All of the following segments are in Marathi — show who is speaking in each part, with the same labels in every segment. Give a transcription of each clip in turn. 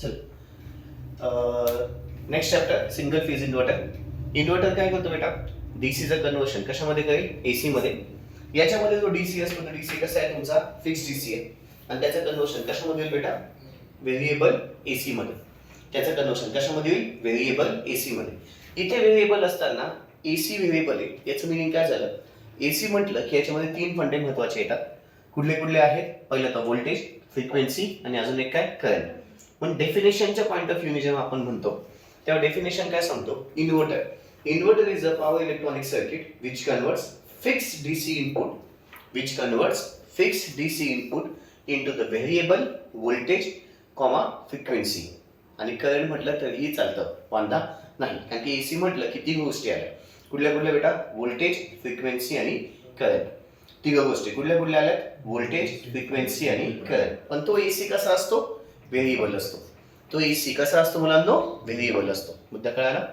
Speaker 1: चल next chapter single phase inverter. Inverter काय करतो बेटा? डीसीचं कन्वर्शन कशामध्ये करेल? एसी मध्ये. याच्यामध्ये जो डीसी असतो तो डीसी कसा आहे तुमचा? फिक्स डीसी आहे. आणि त्याचं कन्वर्शन कशामध्ये होईल बेटा? व्हेरिएबल एसी मध्ये. त्याचं कन्वर्शन कशामध्ये होईल? व्हेरिएबल एसी मध्ये. इथे व्हेरिएबल असताना एसी व्हेरिएबल आहे याचं मिनिंग काय झालं? एसी म्हटलं की याच्यामध्ये तीन फंडे महत्वाचे येतात. कुठले कुठले आहेत? पहिलं तर व्होल्टेज, फ्रिक्वेन्सी आणि अजून एक काय? करंट. पण डेफिनेशनच्या पॉईंट ऑफ व्ह्यूने जेव्हा आपण म्हणतो तेव्हा डेफिनेशन काय सांगतो? Inverter. Inverter is a power electronic circuit which converts fixed DC input into the variable voltage, frequency. आणि करंट म्हटलं तरीही चालतं, वांधा नाही. कारण की एसी म्हटलं की तीन गोष्टी आल्या. कुठल्या कुठल्या बेटा? व्होल्टेज, फ्रिक्वेन्सी आणि करंट. तिघ गोष्टी कुठल्या कुठल्या आल्यात? व्होल्टेज, फ्रिक्वेन्सी आणि करंट. पण तो एसी कसा असतो? व्हेरिएबल असतो. तो एसी कसा असतो मुलांनो? व्हेरिएबल असतो. मुद्दा कळाला?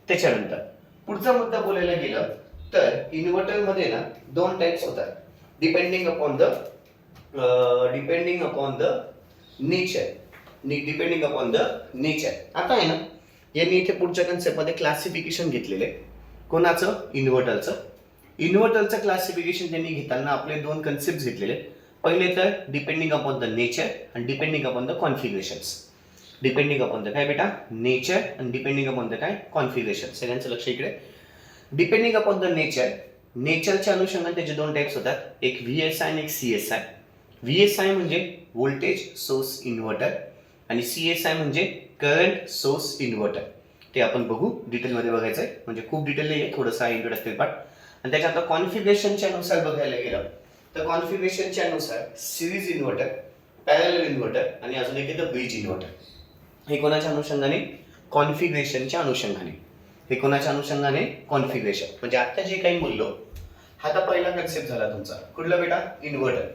Speaker 1: त्याच्यानंतर पुढचा मुद्दा बोलायला गेलं तर इन्व्हर्टर मध्ये ना दोन टाइप्स होतात. Depending upon the nature. आता आहे ना यांनी इथे पुढच्या कन्सेप्ट मध्ये क्लासिफिकेशन घेतलेले. कोणाचं? इन्व्हर्टरचं क्लासिफिकेशन त्यांनी घेताना आपले दोन कन्सेप्ट घेतलेले. पहिले तर डिपेंडिंग अपॉन द नेचर आणि depending upon the configurations. Depending upon the काय बेटा? नेचर आणि डिपेंडिंग अपॉन द काय? कॉन्फिगरेशन. सगळ्यांचं लक्ष इकडे. डिपेंडिंग अपॉन द नेचरच्या अनुषंगाने त्याचे दोन टाइप्स होतात. एक व्हीएसआय आणि एक सीएसआय. व्हीएसआय म्हणजे व्होल्टेज सोर्स इन्व्हर्टर आणि सीएसआय म्हणजे करंट सोर्स इन्व्हर्टर. ते आपण बघू, डिटेलमध्ये बघायचं आहे. म्हणजे खूप डिटेल नाही आहे, थोडंसं आहे इंट्रोडक्टरी पार्ट. आणि त्याच्यात कॉन्फिगरेशनच्या अनुसार बघायला गेलं तर कॉन्फिगरेशनच्या अनुसार सिरीज इन्व्हर्टर, पॅरलल इन्व्हर्टर आणि अजून एक येतं ब्रिज इन्व्हर्टर. हे कोणाच्या अनुषंगाने? कॉन्फिगरेशनच्या अनुषंगाने. हे कोणाच्या अनुषंगाने? कॉन्फिगरेशन. म्हणजे आता जे काही बोललो हा तर पहिला कन्सेप्ट झाला तुमचा. कुठला बेटा? इन्व्हर्टर.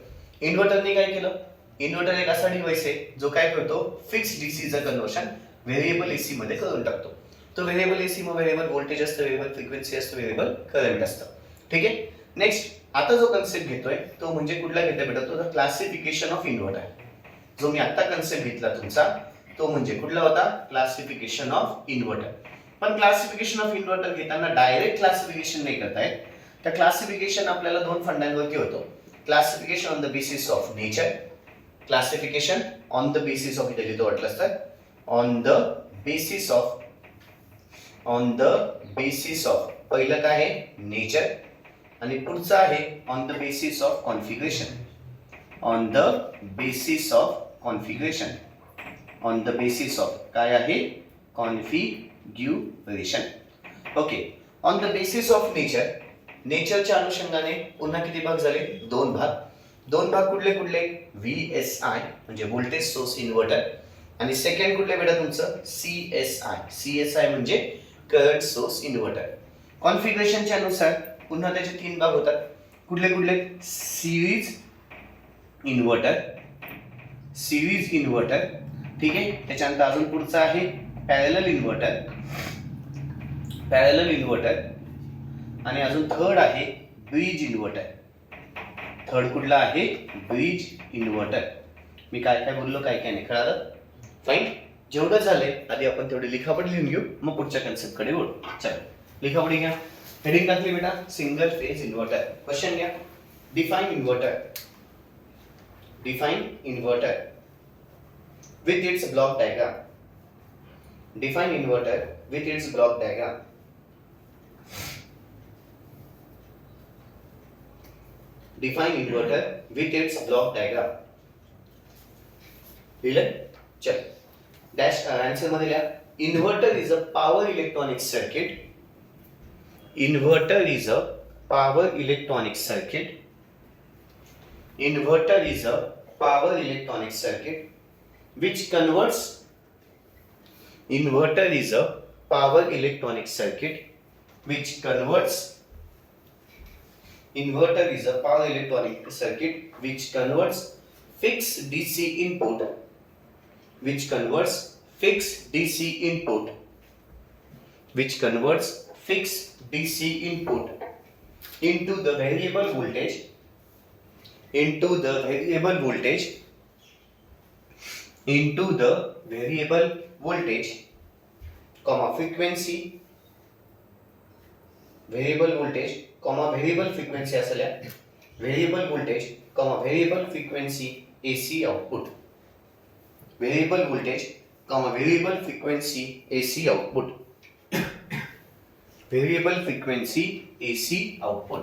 Speaker 1: इन्व्हर्टरने काय केलं? इन्व्हर्टर एक असा डिव्हाइस आहे जो काय करतो? फिक्स डीसीचं कन्वर्शन व्हेरिएबल एसी मध्ये करून टाकतो. तो व्हेरिएबल एसी मग व्हेरिएबल व्होल्टेज असतं, व्हेरिएबल फ्रिक्वेन्सी असतं, व्हेरिएबल करंट असतं. ठीक आहे. नेक्स्ट आता जो कन्सेप्ट घेतोय तो म्हणजे कुठला घेतोय बेटा? तो क्लासिफिकेशन ऑफ इन्व्हर्टर. जो मी आता कन्सेप्ट घेतला तुमचा तो म्हणजे कुठला होता? Classification of inverter. पण क्लासिफिकेशन ऑफ इन्व्हर्टर घेताना डायरेक्ट क्लासिफिकेशन नाही करता येत. त्या क्लासिफिकेशन आपल्याला दोन फंडांवरती होतो. Classification on the basis of nature, classification on the basis of, इथे लिहितो वाटलंच तर, ऑन द बेसिस ऑफ पहिलं काय आहे? नेचर. आणि पुढचं आहे on the basis of configuration. On the basis of configuration. On the basis of काय आहे? Configuration. Okay. On the basis of nature. नेचरच्या अनुषंगाने पुन्हा किती भाग झाले? दोन भाग कुठले कुठले? व्हीएसआय म्हणजे व्होल्टेज सोर्स इन्व्हर्टर आणि सेकंड कुठले बेटा तुमचं? सीएसआय म्हणजे करंट सोर्स इन्व्हर्टर. कॉन्फिगरेशनच्या अनुसार पुन्हा त्याचे तीन भाग होतात. कुठले कुठले? Series inverter. ठीक आहे. त्याच्यानंतर अजून पुढचं आहे पॅरलल इन्व्हर्टर आणि अजून थर्ड आहे ब्रिज इन्व्हर्टर. थर्ड कुठला आहे? Bridge inverter. मी काय काय बोललो, काय काय नाही, कळालं? फाईन. जेवढं झालंय आधी आपण तेवढी लिखापट लिहून घेऊ, मग पुढच्या कन्सेप्ट कडे वळू. चला लिखापडी घ्या. हेडिंग टाकली बेटा सिंगल फेज इन्व्हर्टर. क्वेश्चन घ्या. Define inverter with its block diagram. Define inverter with its block diagram. Define inverter with its block diagram. लिहिलं? चल. डॅश आन्सर मध्ये लिहा. Inverter is a power electronic circuit. Inverter is a power electronic circuit. Inverter is a power electronic circuit which converts. Inverter is a power electronic circuit which converts. Inverter is a power electronic circuit which converts fixed DC input. Which converts fixed DC input. Which converts fixed DC input into the variable voltage. Into the variable voltage into the variable voltage, frequency, variable voltage, variable frequency असल्या variable voltage, variable frequency AC output, variable voltage, variable frequency AC output, variable frequency AC output.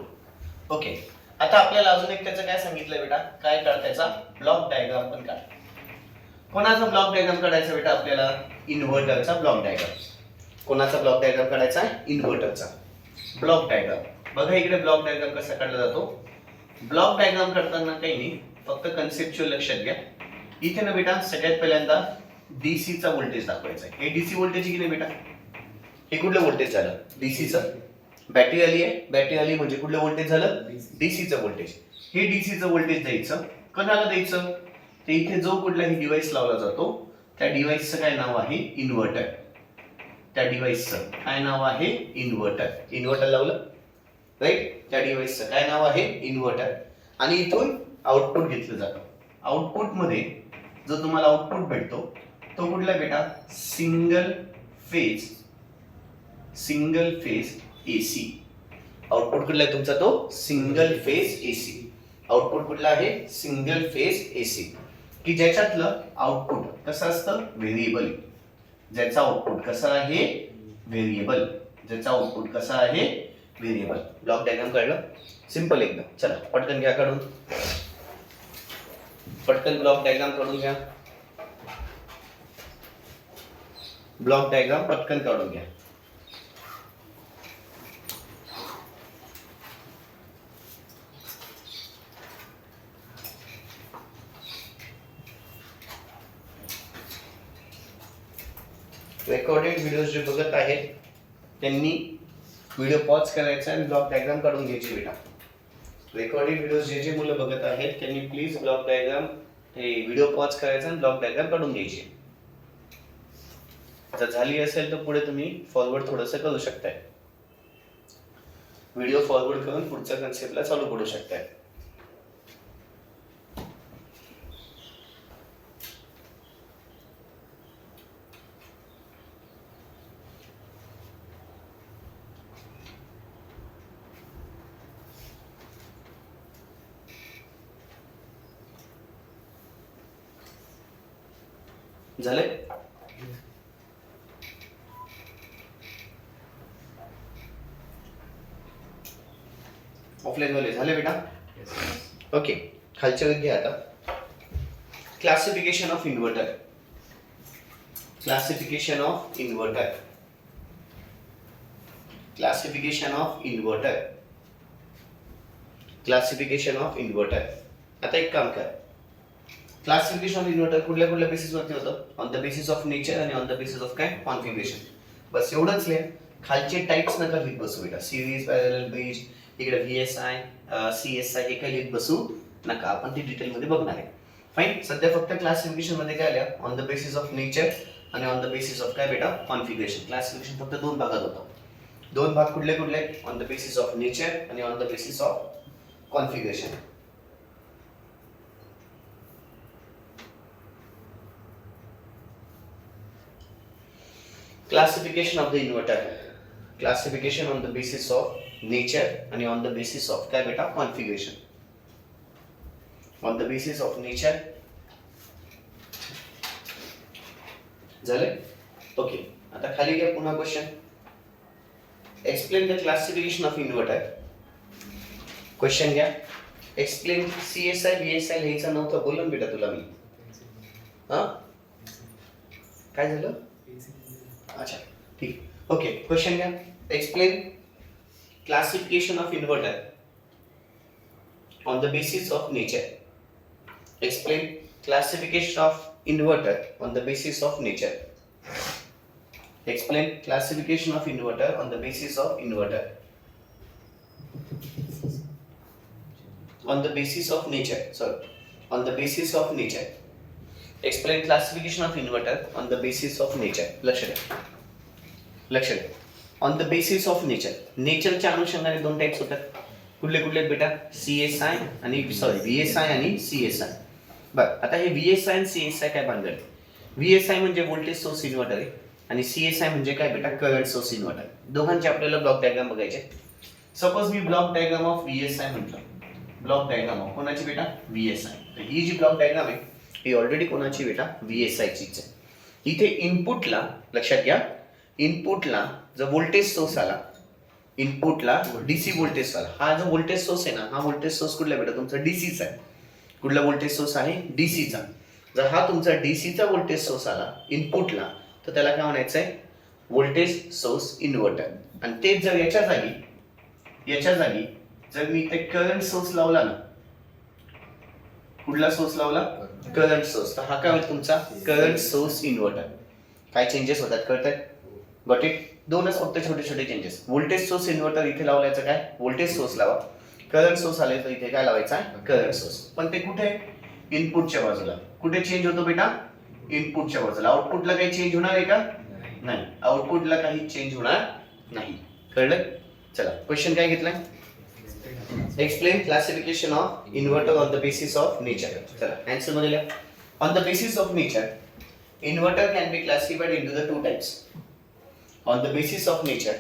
Speaker 1: Okay, आता आपल्याला अजून एक त्याचं काय सांगितलं बेटा, काय काढ त्याचा ब्लॉक डायग्राम पण काढ. कोणाचा ब्लॉक डायग्राम काढायचा बेटा आपल्याला, इन्व्हर्टरचा ब्लॉक डायग्राम. कोणाचा ब्लॉक डायग्राम काढायचा, इन्व्हर्टरचा ब्लॉक डायग्राम. बघा इकडे ब्लॉक डायग्राम कसा काढला जातो. ब्लॉक डायग्राम करताना काही नाही, फक्त कन्सेप्च्युअल लक्षात घ्या. इथे ना बेटा सगळ्यात पहिल्यांदा डीसी चा व्होल्टेज दाखवायचा आहे. हे डीसी व्होल्टेज की नाही बेटा, हे कुठलं व्होल्टेज झालं, डीसीचं. बॅटरी आली आहे, बॅटरी आली म्हणजे कुठलं व्होल्टेज झालं, डीसीचं व्होल्टेज. हे डीसीचं व्होल्टेज द्यायचं, कोणाला द्यायचं, ते इथे जो कुठलाही डिव्हाइस लावला जातो त्या डिव्हाइसचं काय नाव आहे, इन्व्हर्टर. त्या डिव्हाइसचं काय नाव आहे, इन्व्हर्टर. इन्व्हर्टर लावलं राईट, त्या डिव्हाइसचं काय नाव आहे, इन्व्हर्टर. आणि इथून आउटपुट घेतलं जातं. आउटपुट मध्ये जो तुम्हाला आउटपुट भेटतो तो कुठला बेटा, सिंगल फेज एसी. आउटपुट कुठला आहे तुमचा, तो सिंगल फेज एसी. आउटपुट कुठला आहे, सिंगल फेज एसी, की ज्याच्यातलं आउटपुट कसं असतं, व्हेरिएबल. ज्याचा आउटपुट कसा आहे, व्हेरिएबल. ज्याचा आउटपुट कसा आहे, व्हेरिएबल. ब्लॉक डायग्राम कळलं, सिंपल एकदम. चला पटकन घ्या काढून, पटकन ब्लॉक डायग्राम काढून घ्या. ब्लॉक डायग्राम पटकन काढून घ्या. रेकॉर्डेड व्हिडिओ जे बघत आहेत त्यांनी व्हिडिओ पॉज करायचा आणि ब्लॉक डायग्राम काढून घ्यायची बेटा. रेकॉर्डेड व्हिडिओ जे मुलं बघत आहेत त्यांनी प्लीज ब्लॉक डायग्राम, हे व्हिडिओ पॉज करायचा आणि ब्लॉक डायग्राम काढून घ्यायची. जर झाली असेल तर पुढे तुम्ही फॉरवर्ड थोडंसं करू शकताय. व्हिडिओ फॉरवर्ड करून पुढच्या कन्सेप्टला चालू करू शकताय. झाले, ऑफलाईन वाले झाले बेटा. ओके, खालच्या वेळी घ्या आता. Classification of inverter. Classification of inverter. Classification of inverter. Classification of inverter. आता एक काम कर, क्लासिफिकेशन ऑफ इन्व्हर्टर कुठल्या कुठल्या बेसिस वरती होतं, on the basis of nature आणि ऑन द बेसिस ऑफ काय, कॉन्फिगरेशन. बस एवढंच लिहा. खालचे टाइप्स नका लिहित बसू बेटा, सिरीज, पॅरलल, ब्रिज, इकडे VSI, CSI हे काही लिहित बसू नका, आपण ते डिटेल मध्ये बघणार आहे. फाईन. सध्या फक्त क्लासिफिकेशन मध्ये काय आल्या, on the basis of nature आणि ऑन द बेसिस ऑफ काय बेटा, कॉन्फिगरेशन. क्लासिफिकेशन फक्त दोन भागात होतं. दोन भाग कुठले कुठले, on the basis of nature आणि on the basis of configuration. Classification of the inverter. Classification on the basis of nature and on the basis of काय बेटा, configuration. On the basis of nature. झाले. ओके, आता खाली घ्या पुन्हा question. Explain the classification of inverter. Question घ्या. Explain CSI, VSI लिहायचं नव्हतं, बोललो बेटा तुला मी. हा काय झालं, अच्छा ठीक. ओके, क्वेश्चन घ्या. Explain classification of inverter on the basis of nature. Explain classification of inverter on the basis of nature. Explain classification of inverter on the basis of inverter. On the basis of nature, sorry, on the basis of nature. Explain classification of inverter on the basis of nature. लक्ष द्या, लक्ष द्या. On the basis of nature. नेचरच्या अनुषंगाने दोन टाइप्स होतात. कुठले कुठले बेटा, CSI आणि VSI आणि CSI. बरं, आता हे VSI आणि CSI काय भानगड, VSI म्हणजे व्होल्टेज सोर्स इन्व्हर्टर आहे आणि CSI म्हणजे काय बेटा, करंट सोर्स इन्व्हर्टर. दोघांचे आपल्याला ब्लॉक डायग्राम बघायचे. Suppose me block diagram of VSI म्हटलं, ब्लॉक डायग्राम ऑफ कोणाची बेटा, VSI. तर ही जी ब्लॉक डायग्राम आहे ही ऑलरेडी कोणाची बेटा, VSI चीच आहे. इथे इनपुटला, लक्षात घ्या, इनपुटला जर व्होल्टेज सोर्स आला, इनपुटला डीसी व्होल्टेज आला, हा जो व्होल्टेज सोर्स आहे ना, हा व्होल्टेज सोर्स कुठला बेटा, तुमचा डीसीचा आहे. कुठला व्होल्टेज सोर्स आहे, डीसीचा. जर हा तुमचा डीसीचा व्होल्टेज सोर्स आला इनपुटला, तर त्याला काय म्हणायचं आहे, व्होल्टेज सोर्स इन्व्हर्टर. आणि तेच जर याच्या जागी जर मी इथे करंट सोर्स लावला ना, कुठला सोर्स लावला, करंट सोर्स, तर हा काय होईल तुमचा करंट सोर्स इन्व्हर्टर. काय चेंजेस होतात कळतंय, गॉट इट. दोनच फक्त छोटे छोटे चेंजेस. व्होल्टेज सोर्स इन्व्हर्टर इथे लावल्याचं काय, व्होल्टेज सोर्स लावा. करंट सोर्स आले तर इथे काय लावायचा आहे, करंट सोर्स. पण ते कुठे, इनपुटच्या बाजूला. कुठे चेंज होतो बेटा, इनपुटच्या बाजूला. आउटपुटला काही चेंज होणार आहे का, नाही, आउटपुटला काही चेंज होणार नाही. कळलं. चला क्वेश्चन काय घेतलाय, explain classification of inverter on the basis of nature. चला आन्सर मध्ये लिहा. On the basis of nature inverter can be classified into the two types. On the basis of nature,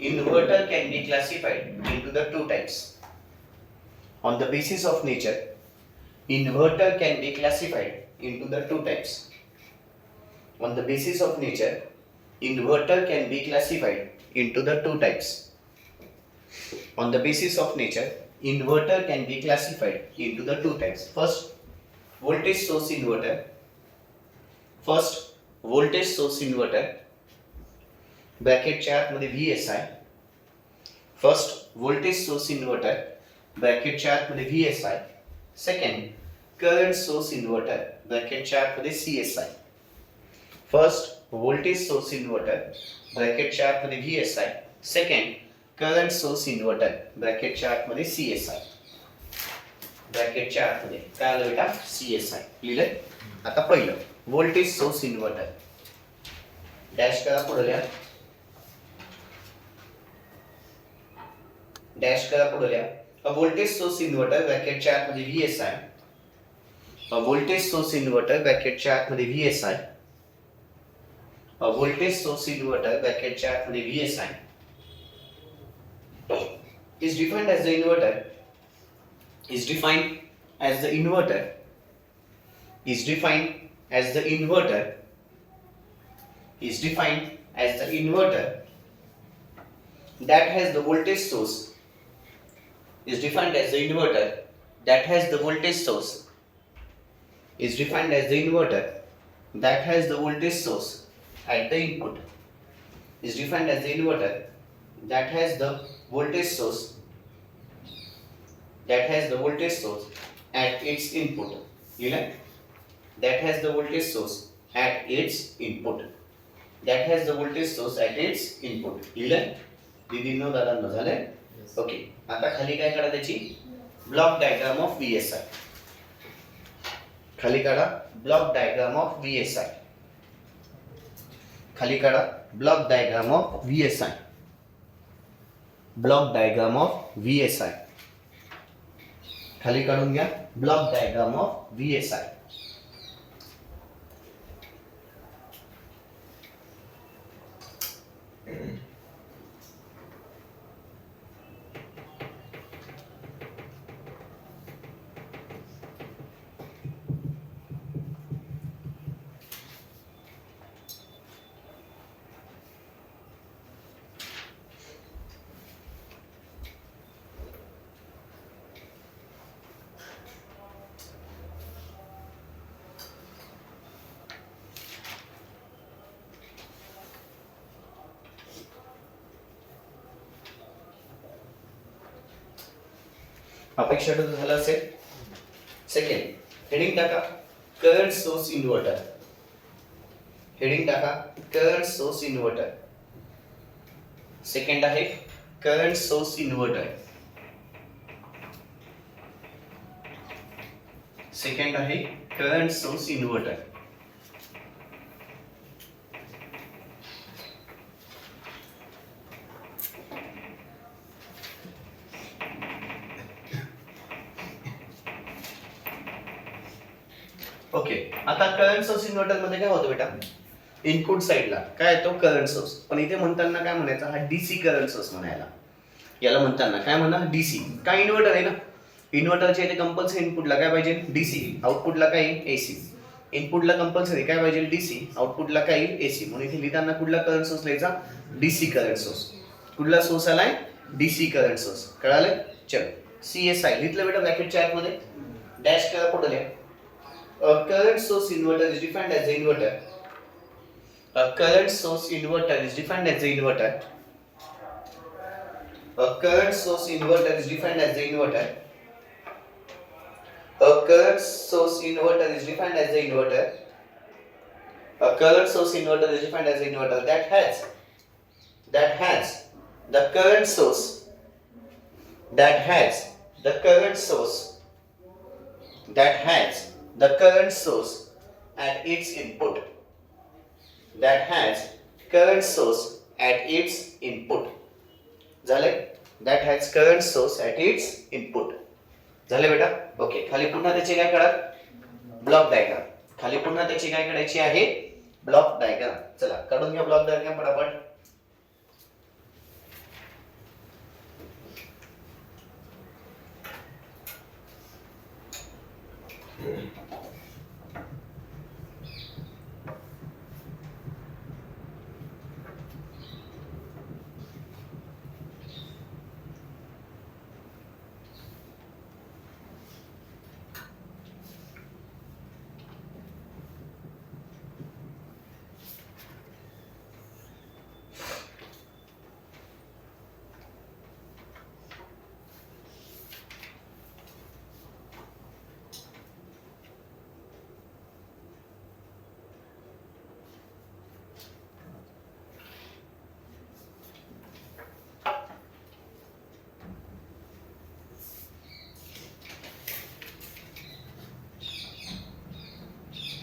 Speaker 1: inverter can be classified into the two types. On the basis of nature, inverter can be classified into the two types. On the basis of nature, inverter can be classified into the two types. On the basis of nature, inverter can be classified into the two types. First, voltage source inverter. Bracket च्या आतमध्ये VSI. First voltage source inverter bracket च्या आतमध्ये VSI. Second current source inverter bracket च्या आतमध्ये CSI. First voltage source inverter bracket च्या आतमध्ये VSI. Second current source inverter ब्रॅकेटच्या आतमध्ये CSI. ब्रॅकेटच्या आतमध्ये काय आलं बेटा, CSI. लिहिलंय. आता पहिलं व्होल्टेज सोर्स इन्व्हर्टर, डॅश करा, पुढे लिहा, डॅश करा, पुढे लिहा. अ व्होल्टेज सोर्स इन्व्हर्टर ब्रॅकेटच्या आतमध्ये VSI. अ व्होल्टेज सोर्स इन्व्हर्टर ब्रॅकेटच्या आतमध्ये VSI. अ व्होल्टेज सोर्स इन्व्हर्टर ब्रॅकेटच्या आतमध्ये VSI is defined as the inverter is defined as the inverter is defined as the inverter is defined as the inverter that has the voltage source is defined as the inverter that has the voltage source is defined as the inverter that has the voltage source at the input is defined as the inverter that has the voltage source at its input. लिहिलं, that has the voltage source at its input. that has the voltage source at its input. लिहिलं दीदींनो, दादांनो, झालंय. ओके. आता खाली काय काढा, त्याची ब्लॉक डायग्राम ऑफ VSI. खाली काढा ब्लॉक डायग्राम ऑफ VSI. खाली काढा block diagram of VSI. Block diagram of VSI. खाली काढून घ्या ब्लॉक डायग्राम ऑफ VSI. अपेक्षा झालं असेल. सेकंड हेडिंग टाका करंट सोर्स इन्व्हर्टर. हेडिंग टाका करंट सोर्स इन्व्हर्टर. सेकंड आहे करंट सोर्स इन्व्हर्टर. सेकंड आहे करंट सोर्स इन्व्हर्टर. ओके, आता करंट सोर्स इन्व्हर्टर मध्ये काय होतं बेटा, इनपुट साइडला काय येतो करंट सोर्स, पण इथे म्हणताना काय म्हणायचं, हा डीसी करंट सोर्स म्हणायला, याला म्हणताना काय म्हणा डीसी, काय इन्व्हर्टर आहे ना, इन्व्हर्टरच्या इथे कंपल्सरी इनपुटला काय पाहिजे डीसी, आउटपुटला काय येईल एसी, इनपुटला कंपल्सरी काय पाहिजे डीसी, आउटपुटला काय येईल एसी, म्हणून इथे लिहिताना कुठला करंट सोर्स लिहायचा डीसी करंट सोर्स, कुठला सोर्स आलाय डीसी करंट सोर्स, कळालं. चलो सीएसआय लिहिलं बेटा ब्रॅकेटच्या आतमध्ये डॅश करा पुढे लिहा. A current source inverter is defined as the inverter. A current source inverter is defined as the inverter. A current source inverter is defined as the inverter. A current source inverter is defined as the inverter. A current source inverter is defined as the inverter that has the current source that has the current source that has the current source at its input, that has current source at its input, झाले, that has current source at its input, झाले बेटा. ओके, खाली पुन्हा त्याचे काय करा ब्लॉक डायग्राम, खाली पुन्हा त्याची काय करायची आहे ब्लॉक डायग्राम. चला काढून घ्या ब्लॉक डायग्राम पटापट.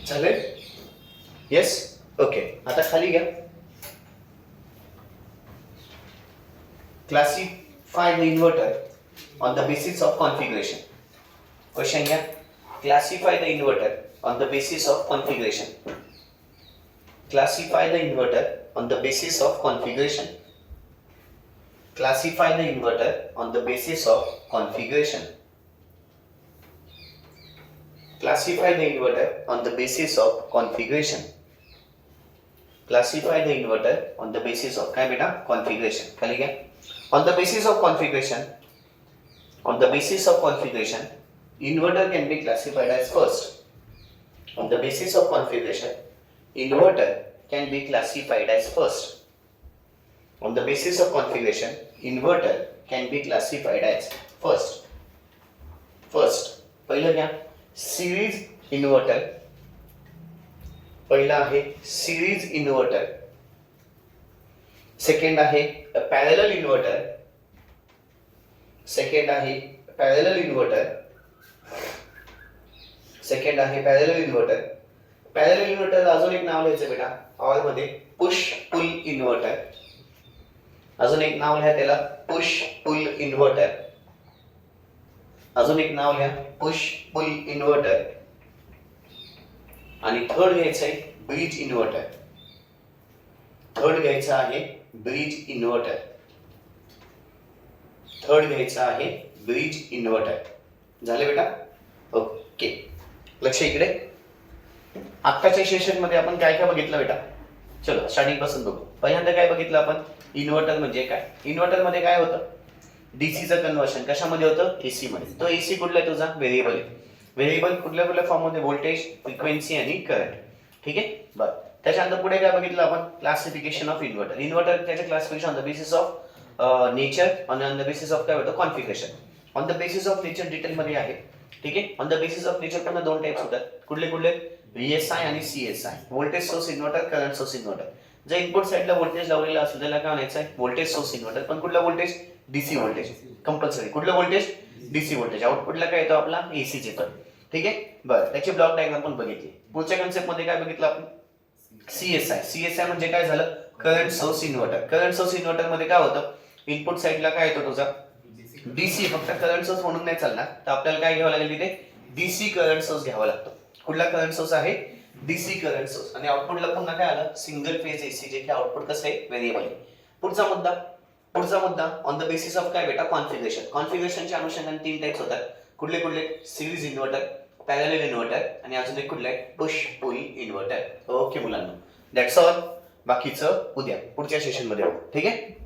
Speaker 1: झाले, येस. ओके, आता खाली घ्या. Classify the inverter on the basis of configuration. Question घ्या, classify the inverter on the basis of configuration. Classify the inverter on the basis of configuration. Classify the inverter on the basis of configuration. Classify the inverter on the basis of configuration. Classify the inverter on the basis of काय बेटा configuration. खाली घ्या. On the basis of configuration, on the basis of configuration, inverter can be classified as first. On the basis of configuration, inverter can be classified as first. On the basis of configuration, inverter can be classified as first. First, पहिलं घ्या. सिरीज इन्व्हर्टर, पहिला आहे सिरीज इन्व्हर्टर. सेकंड आहे पॅरलल इन्व्हर्टर. सेकंड आहे पॅरलल इन्व्हर्टर. सेकंड आहे पॅरलल इन्व्हर्टर. पॅरलल इन्व्हर्टर अजून एक नाव लिहायचं बेटा ऑर मध्ये पुश पुल इन्व्हर्टर. अजून एक नाव लिहा त्याला पुश पुल इन्व्हर्टर. अजून एक नाव लिहा पुश पुल इन्व्हर्टर. आणि थर्ड घ्यायचं आहे ब्रिज इन्व्हर्टर. थर्ड घ्यायचं आहे ब्रिज इन्व्हर्टर. थर्ड घ्यायचं आहे ब्रिज इन्व्हर्टर. झाले बेटा. ओके, लक्ष इकडे. आत्ताच्या सेशन मध्ये आपण काय काय बघितलं बेटा, चलो स्टार्टिंग पासून बघू. पहिल्यांदा काय बघितलं आपण, इन्व्हर्टर म्हणजे काय. इन्व्हर्टर मध्ये काय होतं, डीसीचं कन्वर्शन कशामध्ये होतं एसी मध्ये. तो एसी कुठला आहे तुझा व्हेरिएबल आहे. व्हेरिएबल कुठल्या कुठल्या फॉर्म मध्ये व्होल्टेज, फ्रिक्वेन्सी आणि करंट. ठीक आहे बरं. त्याच्यानंतर पुढे काय बघितलं आपण, क्लासिफिकेशन ऑफ इन्व्हर्टर. इन्व्हर्टर त्याचे classification on the basis of nature आणि ऑन द बेसिस ऑफ काय होतं configuration. On the basis of nature detail मध्ये आहे. ठीक आहे, on the basis of nature पण दोन टाइप्स होतात. कुठले कुठले, व्हीएसआय आणि CSI. Voltage source inverter, current source inverter. जर इनपुट साइडला व्होल्टेज लावलेला असेल त्याला काय म्हणायचं आहे व्होल्टेज सोर्स इन्व्हर्टर. पण कुठला व्होल्टेज, डीसी व्होल्टेज कंपल्सरी. कुठलं व्होल्टेज, डीसी व्होल्टेज. आउटपुटला काय येतो आपला एसीच येतो. ठीक आहे बरं. त्याची ब्लॉक डायग्राम पण बघितली. पुढच्या कन्सेप्ट मध्ये काय बघितलं आपण, सीएसआय. सीएसआय म्हणजे काय झालं, current source inverter. Current source inverter मध्ये काय होतं, इनपुट साइडला काय येतो तुझा डीसी. फक्त करंट सोर्स म्हणून नाही चालणार, तर आपल्याला काय घ्यावं लागेल तिथे डीसी करंट सोर्स घ्यावा लागतो. कुठला करंट सोर्स आहे? DC current source. आणि आउटपुटला पुन्हा काय आलं? सिंगल फेज एसी, जे की आउटपुट कसं आहे? व्हेरिएबल आहे. पुढचा मुद्दा ऑन द बेसिस ऑफ काय बेटा? कॉन्फिगरेशन. कॉन्फिगरेशनच्या अनुषंगाने 3 टाइप्स होतात. कुठले? सिरीज इन्व्हर्टर, पॅरलल इन्व्हर्टर आणि अजून एक कुठलं आहे? Push pull inverter. ओके मुलांना, दॅट्स ऑल. बाकीचं उद्या पुढच्या सेशन मध्ये बघू. ठीक आहे.